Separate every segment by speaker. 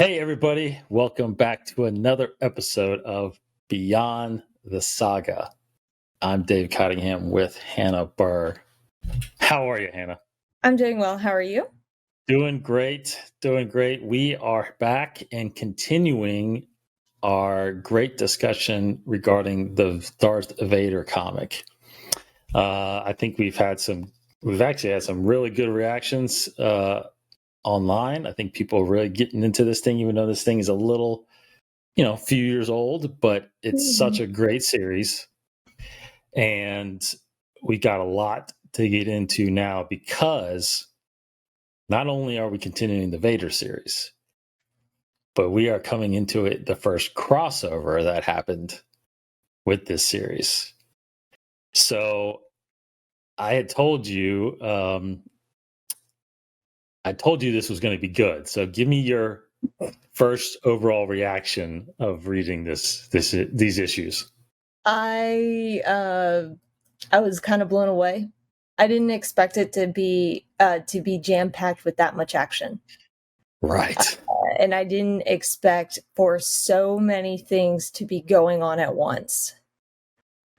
Speaker 1: Hey, everybody. Welcome back to another episode of Beyond the Saga. I'm Dave Cottingham with Hannah Burr. How are you, Hannah?
Speaker 2: I'm doing well. How are you?
Speaker 1: Doing great. Doing great. We are back and continuing our great discussion regarding the Darth Vader comic. I think we've actually had some really good reactions online. I think people are really getting into this thing, even though this thing is a little, a few years old, but it's such a great series. And we got a lot to get into now because not only are we continuing the Vader series, but we are coming into it, the first crossover that happened with this series. So I had told you, this was going to be good. So give me your first overall reaction of reading these issues.
Speaker 2: I was kind of blown away. I didn't expect it to be jam-packed with that much action.
Speaker 1: Right.
Speaker 2: And I didn't expect for so many things to be going on at once.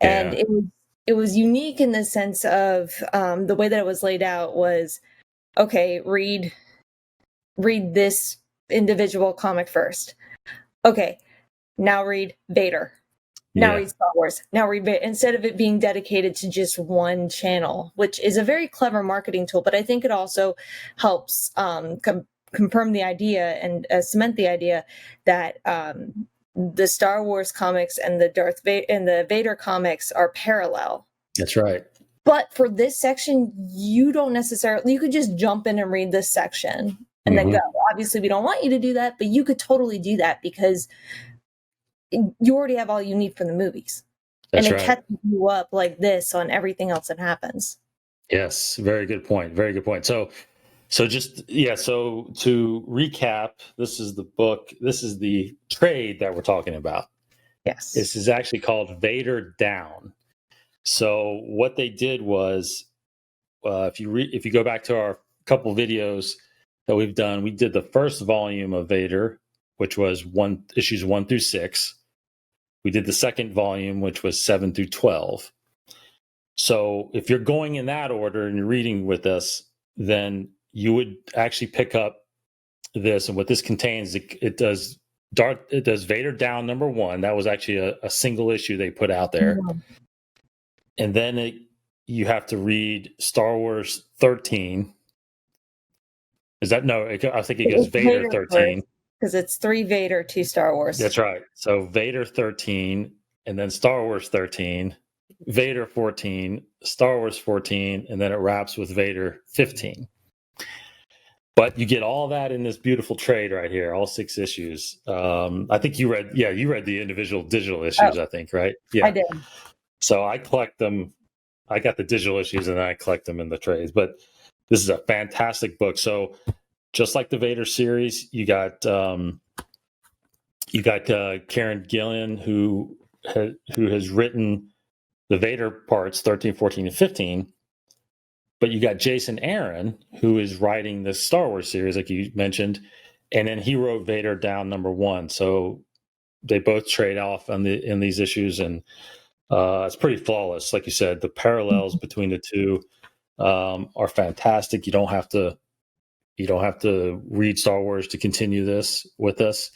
Speaker 1: Yeah.
Speaker 2: And it was unique in the sense of the way that it was laid out was, okay, read this individual comic first. Okay, now read Vader. Now read Star Wars. Now read Vader. Instead of it being dedicated to just one channel, which is a very clever marketing tool, but I think it also helps confirm the idea and cement the idea that the Star Wars comics and the Vader comics are parallel.
Speaker 1: That's right.
Speaker 2: But for this section, you could just jump in and read this section and then go. Obviously, we don't want you to do that, but you could totally do that because you already have all you need from the movies.
Speaker 1: That's
Speaker 2: and it
Speaker 1: right.
Speaker 2: catches you up like this on everything else that happens.
Speaker 1: Yes, very good point. Very good point. So to recap, this is the book. This is the trade that we're talking about.
Speaker 2: Yes.
Speaker 1: This is actually called Vader Down. So what they did was, if you go back to our couple videos that we've done, we did the first volume of Vader, which was issues 1 through 6. We did the second volume, which was 7 through 12. So if you're going in that order and you're reading with us, then you would actually pick up this. And what this contains, it does Vader Down #1. That was actually a single issue they put out there.
Speaker 2: Mm-hmm.
Speaker 1: And then you have to read Star Wars 13. I think it goes Vader 13.
Speaker 2: Because it's 3 Vader, 2 Star Wars.
Speaker 1: That's right. So Vader 13, and then Star Wars 13, Vader 14, Star Wars 14, and then it wraps with Vader 15. But you get all that in this beautiful trade right here, all 6 issues. I think you read the individual digital issues, I think, right? Yeah.
Speaker 2: I did.
Speaker 1: So I collect them. I got the digital issues and then I collect them in the trades. But this is a fantastic book. So just like the Vader series, you got Kieron Gillen, who has written the Vader parts 13, 14, and 15. But you got Jason Aaron, who is writing the Star Wars series, like you mentioned, and then he wrote Vader Down #1. So they both trade off in these issues, and it's pretty flawless. Like you said, the parallels between the two are fantastic. You don't have to read Star Wars to continue this with us.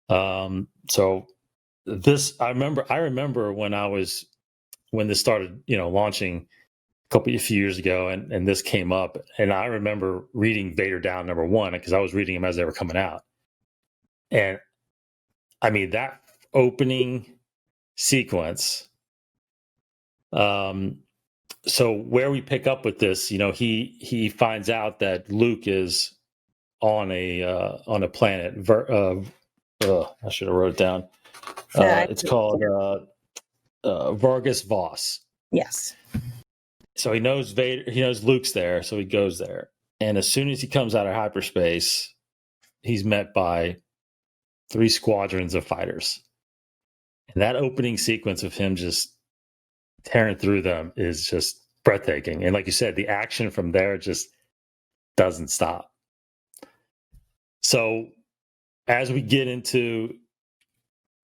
Speaker 1: So this, I remember when this started, launching a few years ago, and this came up, and I remember reading Vader Down #1 because I was reading them as they were coming out. And I mean, that opening sequence, so where we pick up with this, he finds out that Luke is on a planet. I should have wrote it down. It's called Vrogas Vas.
Speaker 2: Yes.
Speaker 1: So he knows Luke's there, so he goes there. And as soon as he comes out of hyperspace, he's met by 3 squadrons of fighters. And that opening sequence of him just tearing through them is just breathtaking. And like you said, the action from there just doesn't stop. So as we get into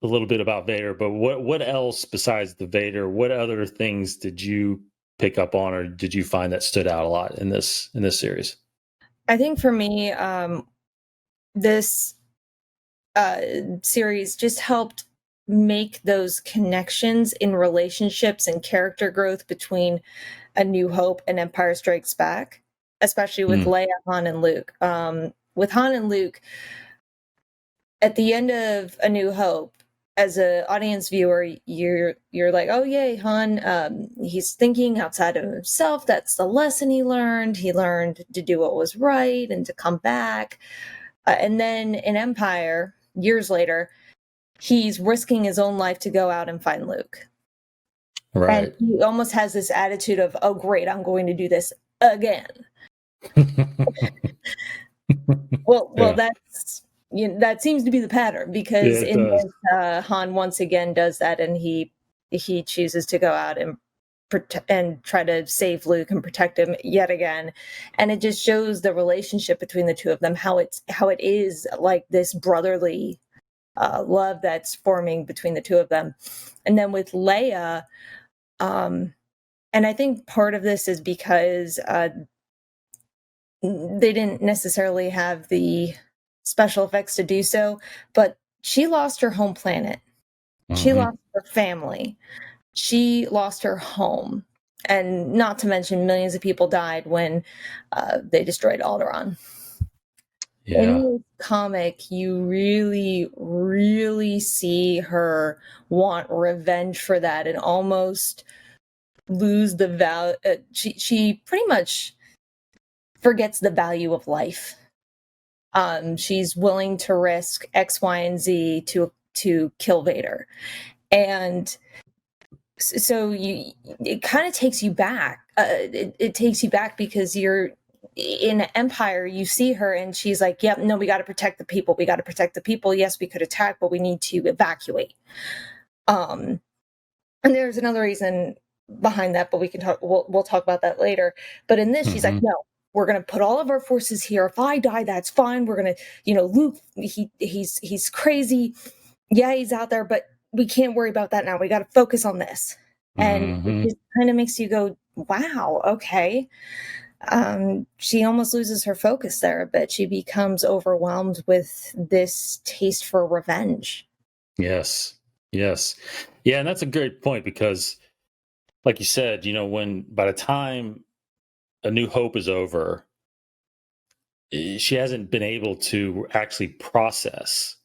Speaker 1: a little bit about Vader, but what else besides the Vader? What other things did you pick up on, or did you find that stood out a lot in this series?
Speaker 2: I think for me, this series just helped make those connections in relationships and character growth between A New Hope and Empire Strikes Back, especially with Leia, Han, and Luke. With Han and Luke, at the end of A New Hope, as an audience viewer, you're like, oh yay, Han, he's thinking outside of himself. That's the lesson he learned. He learned to do what was right and to come back. And then in Empire, years later, he's risking his own life to go out and find Luke.
Speaker 1: Right.
Speaker 2: And he almost has this attitude of, oh great, I'm going to do this again. Well, that's, that seems to be the pattern, because this, Han once again does that, and he chooses to go out and try to save Luke and protect him yet again. And it just shows the relationship between the two of them, how it is like this brotherly love that's forming between the two of them. And then with Leia, and I think part of this is because they didn't necessarily have the special effects to do so, but she lost her home planet. She lost her family. She lost her home. And not to mention millions of people died when they destroyed Alderaan. Yeah. In this comic, you really, really see her want revenge for that and almost lose the value. She pretty much forgets the value of life. She's willing to risk X, Y, and Z to kill Vader. And so it kind of takes you back. It takes you back because you're in Empire, you see her and she's like, yep, no, we got to protect the people. We got to protect the people. Yes, we could attack, but we need to evacuate. And there's another reason behind that, but we'll talk about that later. But in this, she's like, no, we're going to put all of our forces here. If I die, that's fine. We're going to, Luke, he's crazy. Yeah, he's out there, but we can't worry about that now. We got to focus on this. And it just kind of makes you go, wow, okay. She almost loses her focus there a bit. She becomes overwhelmed with this taste for revenge.
Speaker 1: Yes. Yeah. And that's a great point, because like you said, when by the time A New Hope is over, she hasn't been able to actually process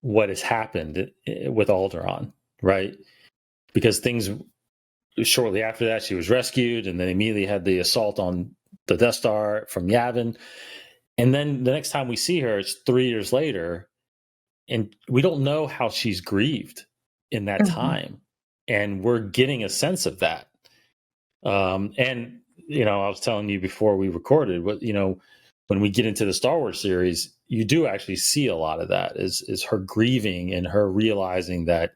Speaker 1: what has happened with Alderaan, right? Because things shortly after that, she was rescued, and then immediately had the assault on the Death Star from Yavin. And then the next time we see her, it's 3 years later, and we don't know how she's grieved in that time. And we're getting a sense of that. And, I was telling you before we recorded, when we get into the Star Wars series, you do actually see a lot of that is her grieving and her realizing that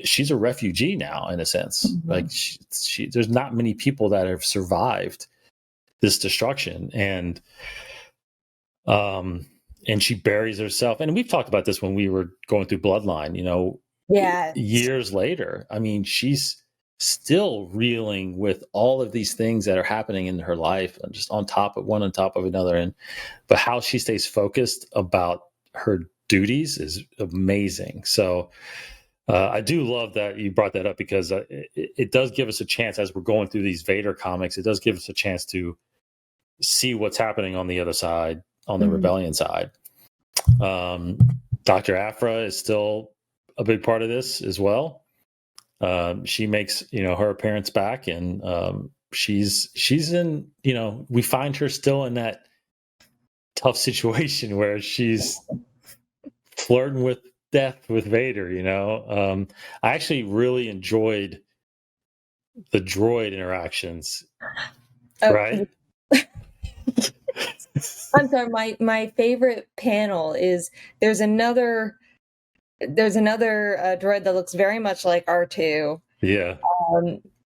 Speaker 1: she's a refugee now, in a sense. Like there's not many people that have survived this destruction, and she buries herself. And we've talked about this when we were going through Bloodline, years later. I mean, she's still reeling with all of these things that are happening in her life, and just on top of another. But how she stays focused about her duties is amazing. So I do love that you brought that up, because it does give us a chance, as we're going through these Vader comics, it does give us a chance to see what's happening on the other side, on the rebellion side. Dr. Aphra is still a big part of this as well. She makes, her appearance back, and she's in, we find her still in that tough situation where she's flirting with death with Vader. I actually really enjoyed the droid interactions. Right?
Speaker 2: I'm sorry, my favorite panel is there's another droid that looks very much like R2.
Speaker 1: Yeah.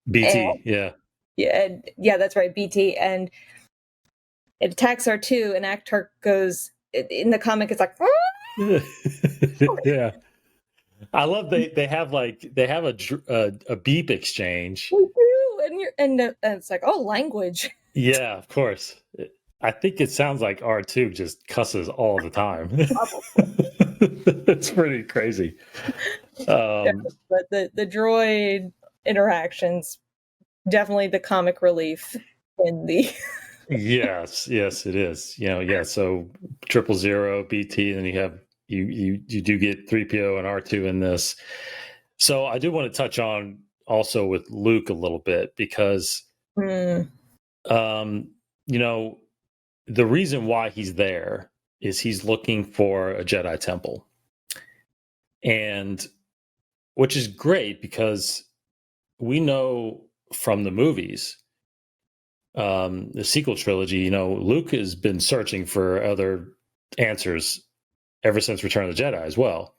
Speaker 1: BT.
Speaker 2: Yeah, that's right, BT. And it attacks R2, and Actar goes, in the comic, it's like,
Speaker 1: Yeah. I love they have a beep exchange.
Speaker 2: We do, and it's like, oh, language.
Speaker 1: Yeah, of course. I think it sounds like R2 just cusses all the time. It's pretty crazy.
Speaker 2: Yeah, but the droid interactions, definitely the comic relief in the
Speaker 1: Yes, it is. So 000 BT, and then you do get 3PO and R2 in this. So I do want to touch on also with Luke a little bit because um the reason why he's there is he's looking for a Jedi temple. And which is great because we know from the movies, the sequel trilogy, Luke has been searching for other answers ever since Return of the Jedi as well.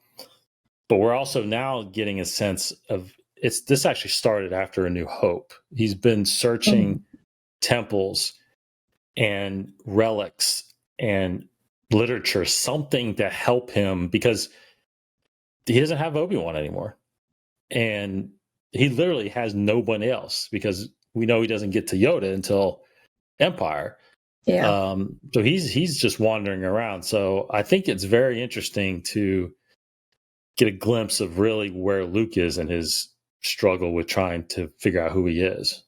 Speaker 1: But we're also now getting a sense of this actually started after A New Hope. He's been searching temples and relics and literature, something to help him because he doesn't have Obi-Wan anymore. And he literally has no one else because we know he doesn't get to Yoda until Empire.
Speaker 2: Yeah.
Speaker 1: So he's just wandering around. So I think it's very interesting to get a glimpse of really where Luke is in his struggle with trying to figure out who he is.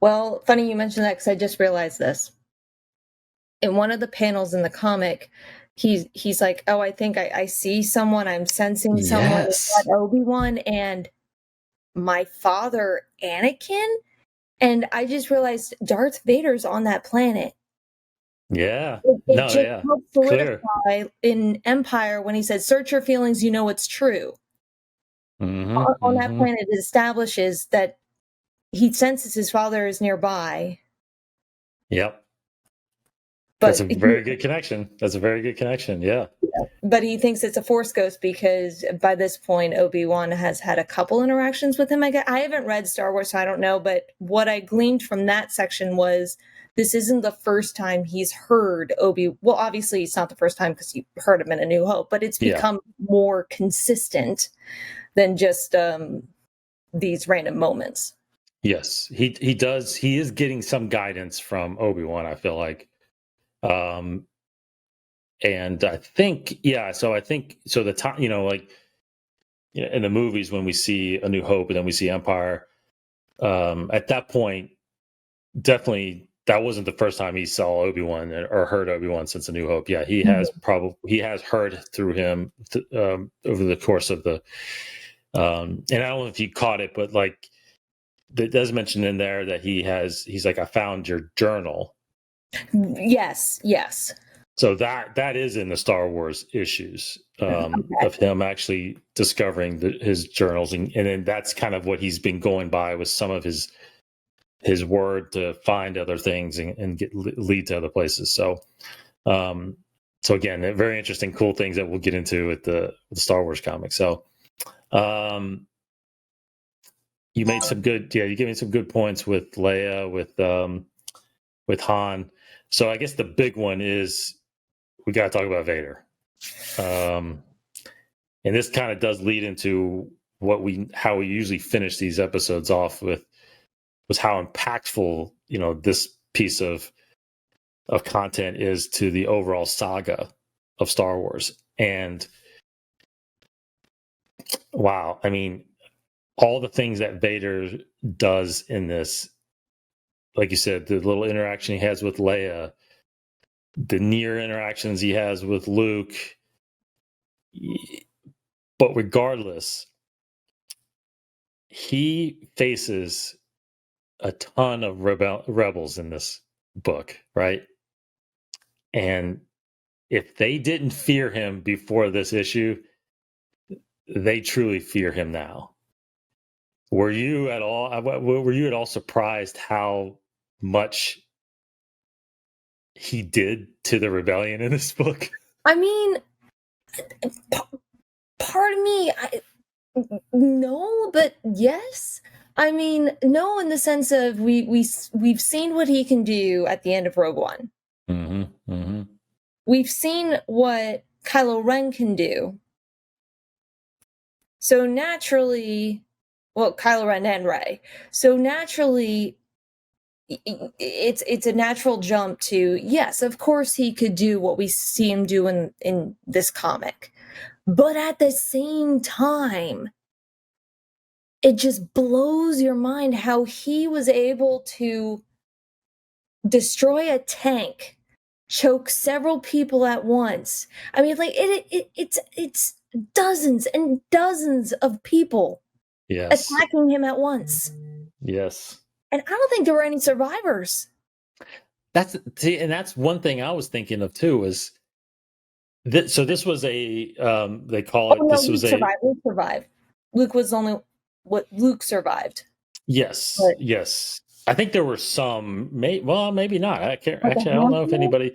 Speaker 2: Well, funny you mentioned that because I just realized this. In one of the panels in the comic, he's like, oh, I think I see someone, I'm sensing someone.
Speaker 1: Yes.
Speaker 2: Is that Obi-Wan and my father, Anakin? And I just realized Darth Vader's on that planet.
Speaker 1: Yeah.
Speaker 2: It just helped solidify in Empire when he said, search your feelings, you know it's true. On that planet, it establishes that he senses his father is nearby.
Speaker 1: Yep.
Speaker 2: But
Speaker 1: That's a very good connection. Yeah.
Speaker 2: But he thinks it's a Force ghost because by this point, Obi-Wan has had a couple interactions with him. I haven't read Star Wars, so I don't know. But what I gleaned from that section was this isn't the first time he's heard Well, obviously, it's not the first time because you heard him in A New Hope, but it's become more consistent than just these random moments.
Speaker 1: Yes, he does. He is getting some guidance from Obi-Wan, I feel like. And I think, so the time, in the movies when we see A New Hope and then we see Empire, at that point, definitely that wasn't the first time he saw Obi-Wan or heard Obi-Wan since A New Hope. Yeah, he has heard through him over the course of the, and I don't know if you caught it, but like it does mention in there that he's like, I found your journal.
Speaker 2: Yes.
Speaker 1: So that is in the Star Wars issues of him actually discovering his journals, and then that's kind of what he's been going by with some of his word to find other things and lead to other places. So, again, very interesting, cool things that we'll get into with the Star Wars comic. So, you made some good, you gave me some good points with Leia, with Han. So I guess the big one is we got to talk about Vader. And this kind of does lead into how we usually finish these episodes off with, was how impactful, this piece of content is to the overall saga of Star Wars. And wow, I mean, all the things that Vader does in this, like you said, the little interaction he has with Leia, the near interactions he has with Luke. But regardless, he faces a ton of rebels in this book, right? And if they didn't fear him before this issue, they truly fear him now. Were you at all surprised how much he did to the rebellion in this book?
Speaker 2: I mean, part of me, no, but yes. I mean, no, in the sense of we've seen what he can do at the end of Rogue One. we've seen what Kylo Ren can do. So naturally, well, Kylo Ren and Rey. So naturally, it's a natural jump to, yes, of course he could do what we see him do in this comic. But at the same time, it just blows your mind how he was able to destroy a tank, choke several people at once. I mean, like it's dozens and dozens of people attacking him at once.
Speaker 1: Yes.
Speaker 2: And I don't think there were any survivors.
Speaker 1: And that's one thing I was thinking of too. Is so this was a they call it. This was
Speaker 2: Luke survived. Luke was only what Luke survived.
Speaker 1: Yes, but, yes. I think there were some. Maybe not. I can't actually. I don't know if anybody.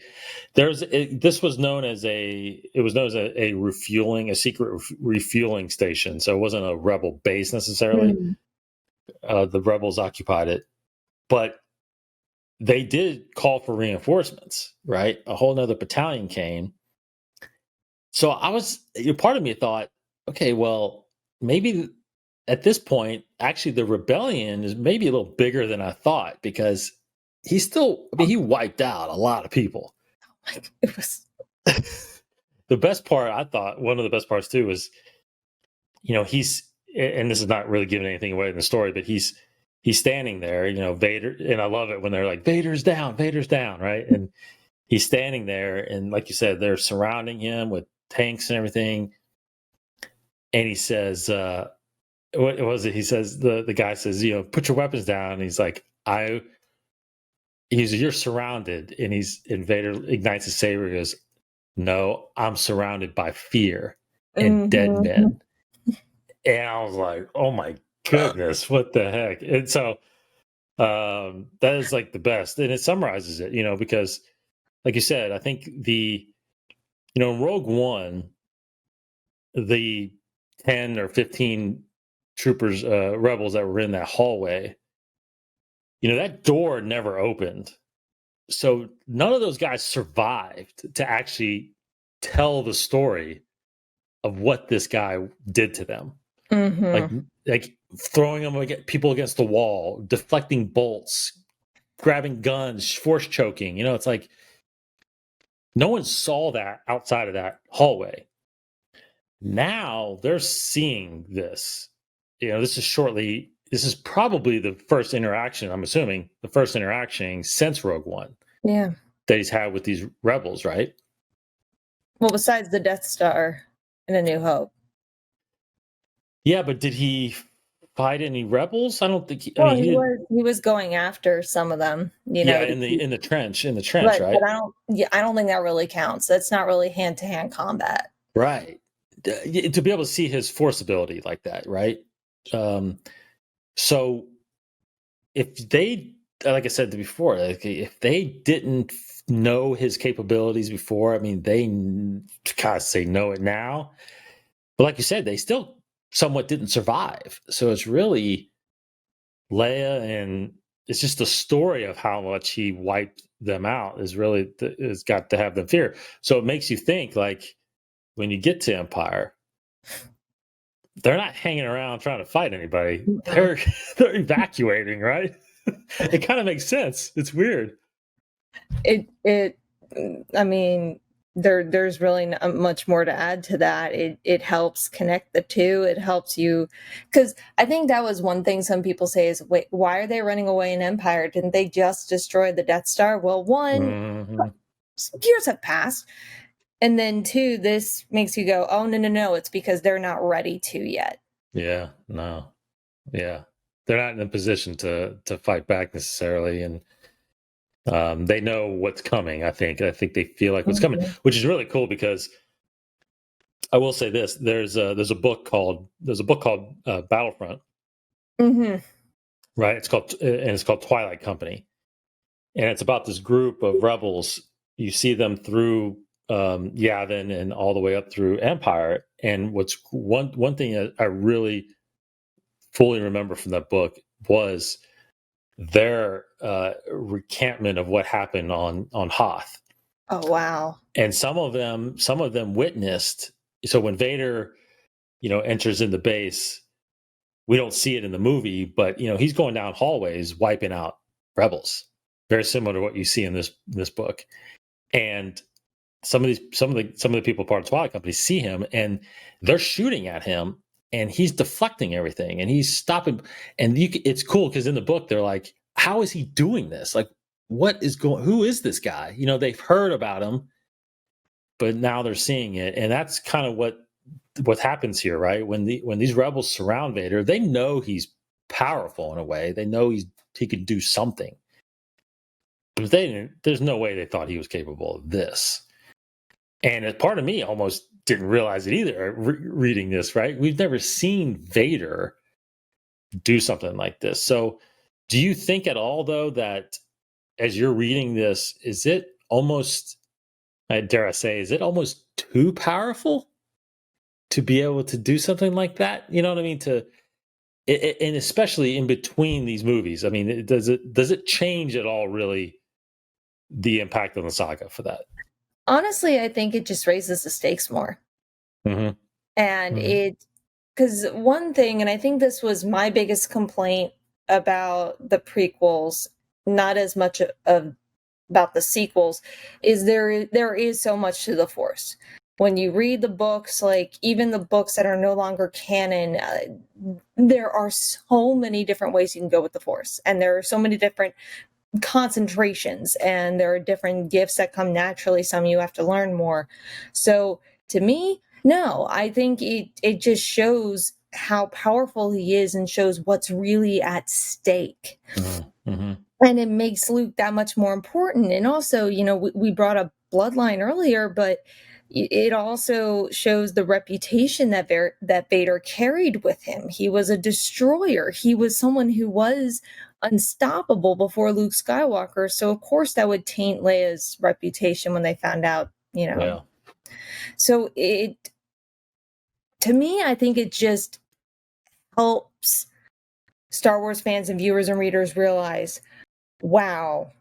Speaker 1: This was known as a refueling, a secret refueling station. So it wasn't a rebel base necessarily. The rebels occupied it, but they did call for reinforcements. Right, a whole nother battalion came. So part of me thought, okay, well, maybe at this point, actually, the rebellion is maybe a little bigger than I thought, because he wiped out a lot of people.
Speaker 2: It was
Speaker 1: the best part. I thought one of the best parts too was, he's, and this is not really giving anything away in the story, but he's standing there, Vader, and I love it when they're like, Vader's down, right? And he's standing there, and like you said, they're surrounding him with tanks and everything. And he says, what was it? He says, the guy says, put your weapons down. And he's like, you're surrounded. And Vader ignites his saber. He goes, no, I'm surrounded by fear and dead men. And I was like, oh my goodness, what the heck? And so that is like the best. And it summarizes it, because like you said, I think in Rogue One, the 10 or 15 troopers, rebels that were in that hallway, that door never opened. So none of those guys survived to actually tell the story of what this guy did to them. Like throwing them people against the wall, deflecting bolts, grabbing guns, force choking. It's like no one saw that outside of that hallway. Now they're seeing this. This is probably the first interaction, I'm assuming, the first interaction since Rogue One.
Speaker 2: Yeah.
Speaker 1: That he's had with these rebels, right?
Speaker 2: Well, besides the Death Star in A New Hope.
Speaker 1: Yeah, but did he fight any rebels? I don't think he
Speaker 2: was going after some of them,
Speaker 1: Yeah, in the trench, right?
Speaker 2: But I don't think that really counts. That's not really hand-to-hand combat.
Speaker 1: Right. To be able to see his force ability like that, right? So if they, like I said before, if they didn't know his capabilities before, I mean, they gotta say know it now. But like you said, they still somewhat didn't survive. So it's really Leia, and it's just the story of how much he wiped them out is got to have them fear. So it makes you think, like, when you get to Empire, they're not hanging around trying to fight anybody. They're evacuating, right? It kind of makes sense. It's weird.
Speaker 2: I mean, there's really not much more to add to that. It helps connect the two. It helps you, because I think that was one thing some people say is, wait, why are they running away in Empire? Didn't they just destroy the Death Star? Well, one, years have passed. And then two, this makes you go, oh, no, it's because they're not ready to yet.
Speaker 1: Yeah, no. Yeah. They're not in a position to fight back necessarily. And they know what's coming, I think. I think they feel like what's coming, which is really cool, because I will say this. There's a book called Battlefront. Right? It's called Twilight Company. And it's about this group of rebels. You see them through Yavin and all the way up through Empire. And what's one thing that I really fully remember from that book was their recampment of what happened on Hoth.
Speaker 2: Oh, wow.
Speaker 1: And some of them witnessed. So when Vader, enters in the base, we don't see it in the movie, but he's going down hallways wiping out rebels, very similar to what you see in this book. And some of the people part of the Twilight Company see him, and they're shooting at him, and he's deflecting everything, and he's stopping. And it's cool because in the book they're like, "How is he doing this? Like, what is going? Who is this guy?" They've heard about him, but now they're seeing it, and that's kind of what happens here, right? When these rebels surround Vader, they know he's powerful in a way. They know he could do something, but there's no way they thought he was capable of this. And a part of me almost didn't realize it either reading this, right? We've never seen Vader do something like this. So do you think at all, though, that as you're reading this, is it almost, dare I say, is it almost too powerful to be able to do something like that? You know what I mean? And especially in between these movies, I mean, does it change at all, really, the impact on the saga for that?
Speaker 2: Honestly, I think it just raises the stakes more.
Speaker 1: Mm-hmm.
Speaker 2: And because one thing, and I think this was my biggest complaint about the prequels, not as much about the sequels, is there is so much to the Force. When you read the books, like even the books that are no longer canon, there are so many different ways you can go with the Force, and there are so many different concentrations, and there are different gifts that come naturally. Some you have to learn more. So to me, no, I think it just shows how powerful he is and shows what's really at stake.
Speaker 1: Mm-hmm.
Speaker 2: And it makes Luke that much more important. And also, we brought up bloodline earlier, but it also shows the reputation that Vader carried with him. He was a destroyer. He was someone who was unstoppable before Luke Skywalker. So of course that would taint Leia's reputation when they found out,
Speaker 1: Yeah.
Speaker 2: So to me, I think it just helps Star Wars fans and viewers and readers realize, wow,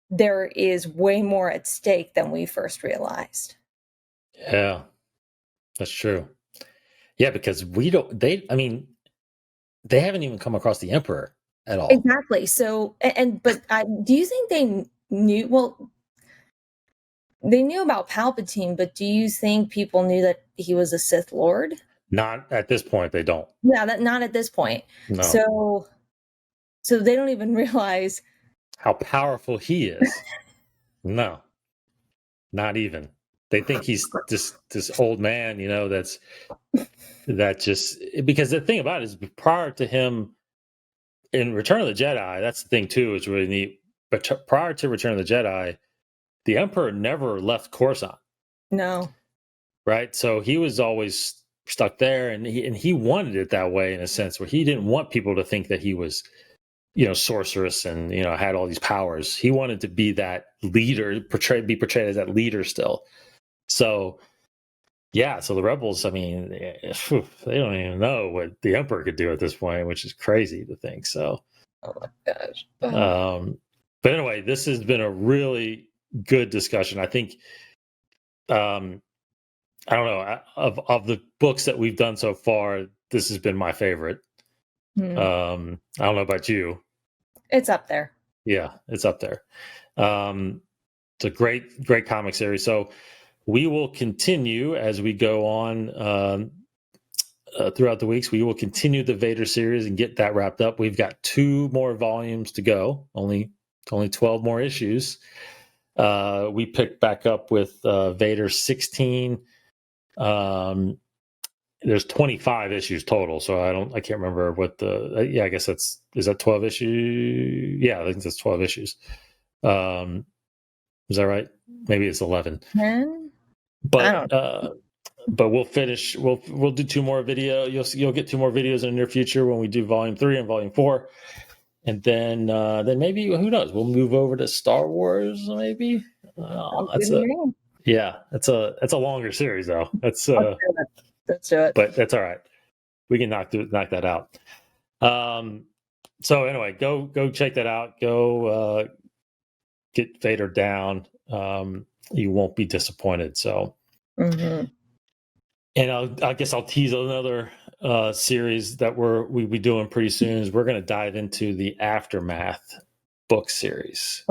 Speaker 2: there is way more at stake than we first realized.
Speaker 1: Yeah, that's true. Yeah, because they haven't even come across the Emperor at all.
Speaker 2: Exactly. So, but do you think they knew? Well, they knew about Palpatine, but do you think people knew that he was a Sith Lord?
Speaker 1: Not at this point. They don't.
Speaker 2: Yeah, not at this point.
Speaker 1: No.
Speaker 2: So they don't even realize
Speaker 1: how powerful he is. No, not even. They think he's this old man, that just, because the thing about it is, prior to him in Return of the Jedi, that's the thing too, is really neat. But prior to Return of the Jedi, the Emperor never left Coruscant.
Speaker 2: No.
Speaker 1: Right? So he was always stuck there, and he wanted it that way, in a sense, where he didn't want people to think that he was, sorceress and, had all these powers. He wanted to be that leader, be portrayed as that leader still. So, yeah, so the rebels, I mean, they don't even know what the Emperor could do at this point, which is crazy to think. So,
Speaker 2: oh my gosh.
Speaker 1: But anyway, this has been a really good discussion. I think, I don't know, of the books that we've done so far, this has been my favorite. I don't know about you.
Speaker 2: It's up there.
Speaker 1: Yeah, it's up there. It's a great comic series. So we will continue as we go on throughout the weeks. We will continue the Vader series and get that wrapped up. We've got 2 more volumes to go. Only 12 more issues. We picked back up with Vader 16. There's 25 issues total, so I can't remember what I guess is that 12 issues? Yeah, I think that's 12 issues. Is that right? Maybe it's 11.
Speaker 2: 10?
Speaker 1: But we'll finish. We'll do 2 more video. You'll get 2 more videos in the near future when we do volume 3 and volume 4, and then maybe, who knows? We'll move over to Star Wars. Maybe that's a longer series though. Let's
Speaker 2: do it.
Speaker 1: But that's all right. We can knock that out. So anyway, go check that out. Go get Vader Down. you won't be disappointed. So, and I guess I'll tease another series that we'll be doing pretty soon. Is we're going to dive into the Aftermath book series.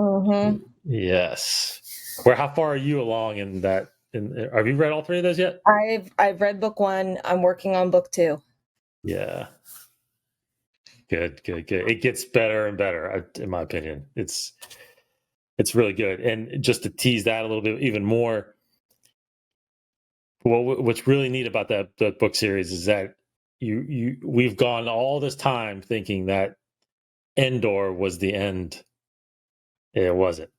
Speaker 1: Yes. How far are you along in that? Have you read all three of those yet?
Speaker 2: I've read book 1. I'm working on book 2.
Speaker 1: Yeah. Good. It gets better and better, in my opinion. It's really good. And just to tease that a little bit even more, well, what's really neat about that book series is that we've gone all this time thinking that Endor was the end. It wasn't.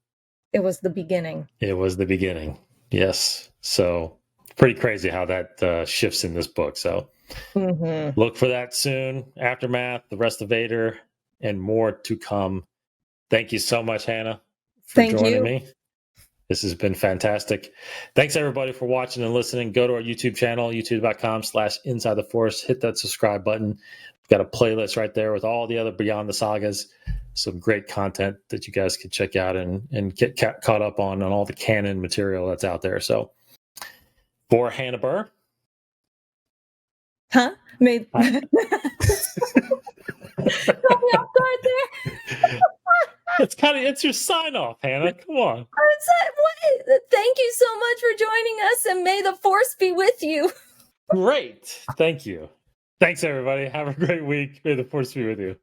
Speaker 2: It was the beginning.
Speaker 1: It was the beginning. Yes. So pretty crazy how that shifts in this book. So look for that soon. Aftermath, the rest of Vader, and more to come. Thank you so much, Hannah, for joining me. This has been fantastic. Thanks, everybody, for watching and listening. Go to our YouTube channel, youtube.com/Inside the Force. Hit that subscribe button. We've got a playlist right there with all the other Beyond the Sagas. Some great content that you guys can check out and get caught up on all the canon material that's out there. So, for Hannah Burr.
Speaker 2: Caught me off guard there.
Speaker 1: It's your sign off, Hannah. Come on.
Speaker 2: Thank you so much for joining us, and may the Force be with you.
Speaker 1: Great. Thank you. Thanks, everybody. Have a great week. May the Force be with you.